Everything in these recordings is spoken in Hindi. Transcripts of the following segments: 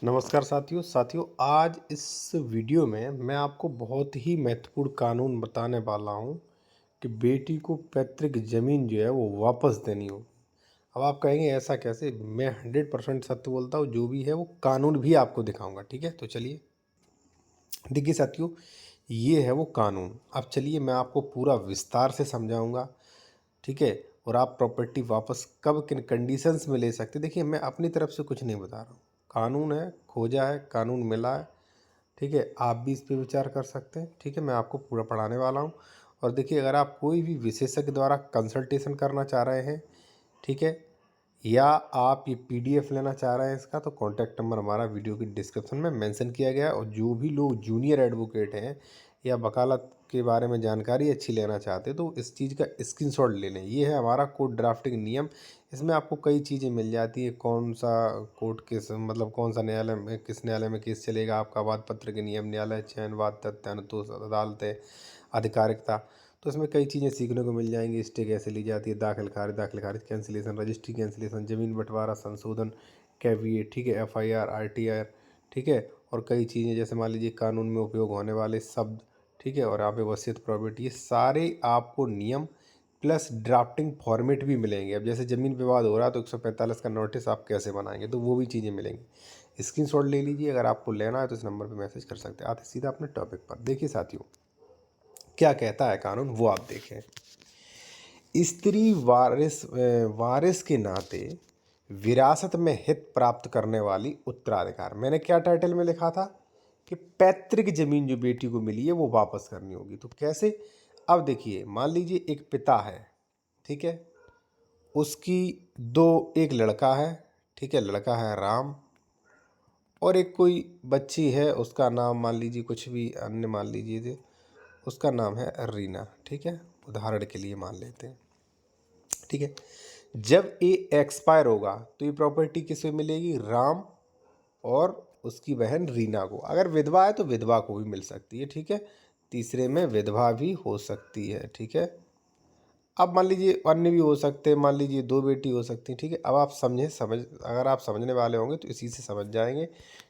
नमस्कार साथियों आज इस वीडियो में मैं आपको बहुत ही महत्वपूर्ण कानून बताने वाला हूं कि बेटी को पैतृक ज़मीन जो है वो वापस देनी हो। अब आप कहेंगे ऐसा कैसे? मैं 100% सत्य बोलता हूँ, जो भी है वो कानून भी आपको दिखाऊंगा। ठीक है, तो चलिए देखिए साथियों, ये है वो कानून। अब चलिए मैं आपको पूरा विस्तार से समझाऊंगा। ठीक है, और आप प्रॉपर्टी वापस कब किन कंडीशंस में ले सकते हैं। देखिए मैं अपनी तरफ से कुछ नहीं बता रहा हूँ, कानून है, खोजा है, कानून मिला है। ठीक है, आप भी इस पे विचार कर सकते हैं। ठीक है, मैं आपको पूरा पढ़ाने वाला हूँ। और देखिए, अगर आप कोई भी विशेषज्ञ द्वारा कंसल्टेशन करना चाह रहे हैं, ठीक है, या आप ये पीडीएफ लेना चाह रहे हैं इसका, तो कॉन्टैक्ट नंबर हमारा वीडियो की डिस्क्रिप्शन में मेंशन किया गया है। और जो भी लोग जूनियर एडवोकेट हैं या वकालत के बारे में जानकारी अच्छी लेना चाहते हैं, तो इस चीज़ का स्क्रीनशॉट ले लें। ये है हमारा कोर्ट ड्राफ्टिंग नियम। इसमें आपको कई चीज़ें मिल जाती है, कौन सा कोर्ट किस मतलब कौन सा न्यायालय में, किस न्यायालय में केस चलेगा, आपका वाद पत्र के नियम, न्यायालय चयन, वाद तथ्य, अनुतोष, अदालतें, आधिकारिकता। तो इसमें कई चीज़ें सीखने को मिल जाएंगी। स्टे कैसे ली जाती है, दाखिल खारिज, कैंसिलेशन, रजिस्ट्री कैंसिलेशन, ज़मीन बंटवारा, संशोधन, कैविएट, ठीक है, एफआईआर, आरटीआर, ठीक है, और कई चीज़ें जैसे मान लीजिए कानून में उपयोग होने वाले शब्द, ठीक है, और यहाँ पे वसीयत, प्रॉपर्टी, ये सारे आपको नियम प्लस ड्राफ्टिंग फॉर्मेट भी मिलेंगे। अब जैसे ज़मीन विवाद हो रहा है तो 145 का नोटिस आप कैसे बनाएंगे, तो वो भी चीज़ें मिलेंगी। स्क्रीनशॉट ले लीजिए, अगर आपको लेना है तो इस नंबर पे मैसेज कर सकते हैं। आते सीधा अपने टॉपिक पर। देखिए साथियों, क्या कहता है कानून वो आप देखें। स्त्री वारिस के नाते विरासत में हित प्राप्त करने वाली उत्तराधिकार। मैंने क्या टाइटल में लिखा था कि पैतृक जमीन जो बेटी को मिली है वो वापस करनी होगी। तो कैसे? अब देखिए, मान लीजिए एक पिता है, ठीक है, उसकी एक लड़का है, ठीक है, लड़का है राम, और एक कोई बच्ची है, उसका नाम मान लीजिए कुछ भी अन्य मान लीजिए, उसका नाम है रीना। ठीक है, उदाहरण के लिए मान लेते हैं। ठीक है, जब ये एक्सपायर होगा तो ये प्रॉपर्टी किसे मिलेगी? राम और उसकी बहन रीना को। अगर विधवा है तो विधवा को भी मिल सकती है। ठीक है, तीसरे में विधवा भी हो सकती है। ठीक है, अब मान लीजिए अन्य भी हो सकते हैं, मान लीजिए दो बेटी हो सकती हैं। ठीक है, अब आप अगर आप समझने वाले होंगे तो इसी से समझ जाएंगे।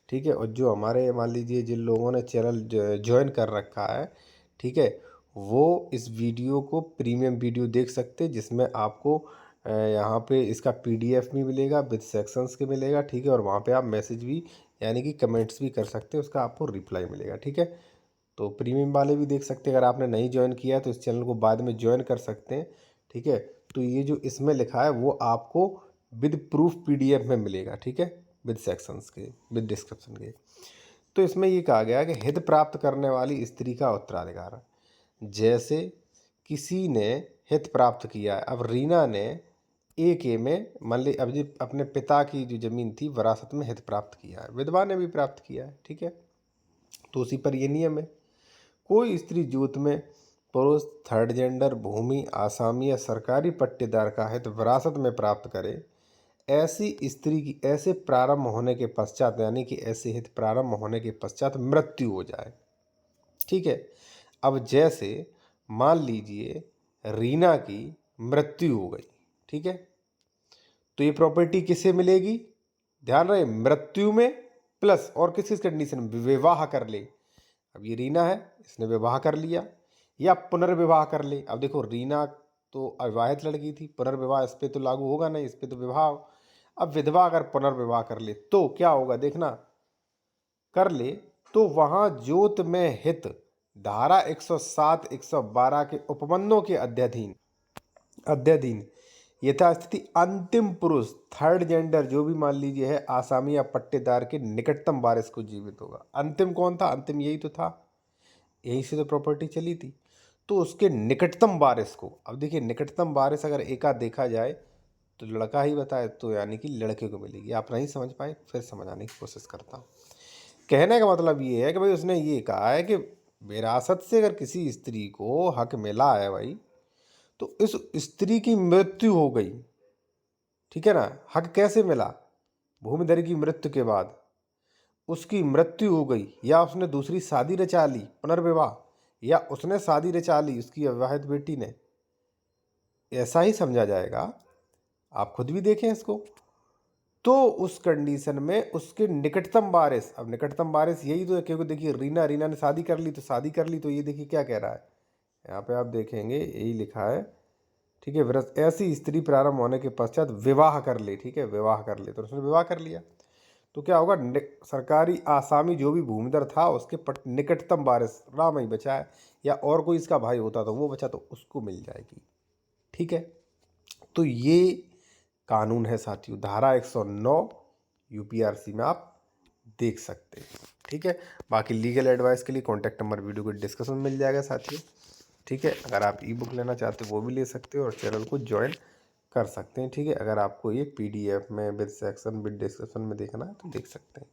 ठीक है, और जो हमारे मान लीजिए जिन लोगों ने चैनल ज्वाइन कर रखा है, ठीक है, वो इस वीडियो को प्रीमियम वीडियो देख सकते हैं, जिसमें आपको यहाँ पे इसका पीडीएफ भी मिलेगा, विद सेक्शंस के मिलेगा। ठीक है, और वहाँ पे आप मैसेज भी यानी कि कमेंट्स भी कर सकते हैं, उसका आपको रिप्लाई मिलेगा। ठीक है, तो प्रीमियम वाले भी देख सकते हैं। अगर आपने नहीं ज्वाइन किया है तो इस चैनल को बाद में ज्वाइन कर सकते हैं। ठीक है, तो ये जो इसमें लिखा है वो आपको विद प्रूफ पीडीएफ में मिलेगा। ठीक है, विद सेक्शंस के, विद डिस्क्रिप्शन के। तो इसमें ये कहा गया है कि हित प्राप्त करने वाली स्त्री का उत्तराधिकार। जैसे किसी ने हित प्राप्त किया है, अब रीना ने एक ए में मान ली अब जी अपने पिता की जो जमीन थी विरासत में हित प्राप्त किया है, विधवा ने भी प्राप्त किया है। ठीक है, तो उसी पर ये नियम है। कोई स्त्री जोत में पुरुष, थर्ड जेंडर, भूमि, आसामी या सरकारी पट्टेदार का हित विरासत में प्राप्त करे, ऐसी स्त्री की ऐसे प्रारंभ होने के पश्चात, यानी कि ऐसे हित प्रारंभ होने के पश्चात मृत्यु हो जाए। ठीक है, अब जैसे मान लीजिए रीना की मृत्यु हो गई, ठीक है, तो ये प्रॉपर्टी किसे मिलेगी? ध्यान रहे, मृत्यु में प्लस और किस किस कंडीशन में? विवाह कर ले। अब ये रीना है, इसने विवाह कर लिया या पुनर्विवाह कर ले। अब देखो, रीना तो अविवाहित लड़की थी, पुनर्विवाह इस पे तो लागू होगा नहीं, इस पे तो विवाह हो। अब विधवा अगर पुनर्विवाह कर ले तो क्या होगा देखना, कर ले तो वहां जोत में हित धारा 107 112 के उपबंधों के अध्याधीन यथास्थिति अंतिम पुरुष, थर्ड जेंडर जो भी मान लीजिए है, आसामी या पट्टेदार के निकटतम वारिस को जीवित होगा। अंतिम कौन था? अंतिम यही तो था, यहीं से तो प्रॉपर्टी चली थी। तो उसके निकटतम वारिस को, अब देखिए निकटतम वारिस अगर एका देखा जाए तो लड़का ही बताए, तो यानी कि लड़के को मिलेगी। आप नहीं समझ पाए, फिर समझाने की कोशिश करता हूँ। कहने का मतलब ये है कि भाई उसने ये कहा है कि विरासत से अगर किसी स्त्री को हक मिला है भाई, तो इस स्त्री की मृत्यु हो गई, ठीक है ना, हक कैसे मिला? भूमिधर की मृत्यु के बाद उसकी मृत्यु हो गई, या उसने दूसरी शादी रचा ली, पुनर्विवाह, या उसने शादी रचा ली उसकी अविवाहित बेटी ने, ऐसा ही समझा जाएगा। आप खुद भी देखें इसको। तो उस कंडीशन में उसके निकटतम वारिस, अब निकटतम वारिस यही तो है, क्योंकि देखिए रीना ने शादी कर ली, तो शादी कर ली, तो ये देखिए क्या कह रहा है यहाँ पे, आप देखेंगे यही लिखा है, ठीक है, व्रत ऐसी स्त्री प्रारंभ होने के पश्चात विवाह कर ले, ठीक है, विवाह कर ले, तो उसने विवाह कर लिया, तो क्या होगा, सरकारी आसामी जो भी भूमिधर था उसके निकटतम वारिस राम ही बचा है, या और कोई इसका भाई होता तो वो बचा, तो उसको मिल जाएगी, ठीक है। तो ये कानून है साथियों, धारा 109 यूपीआरसी में आप देख सकते हैं, ठीक है। बाकी लीगल एडवाइस के लिए कॉन्टैक्ट नंबर वीडियो को डिस्कशन में मिल जाएगा साथियों, ठीक है। अगर आप ई बुक लेना चाहते हो वो भी ले सकते हो और चैनल को ज्वाइन कर सकते हैं, ठीक है। अगर आपको ये पीडीएफ में विद सेक्शन विद डिस्क्रिप्शन में देखना है तो देख सकते हैं।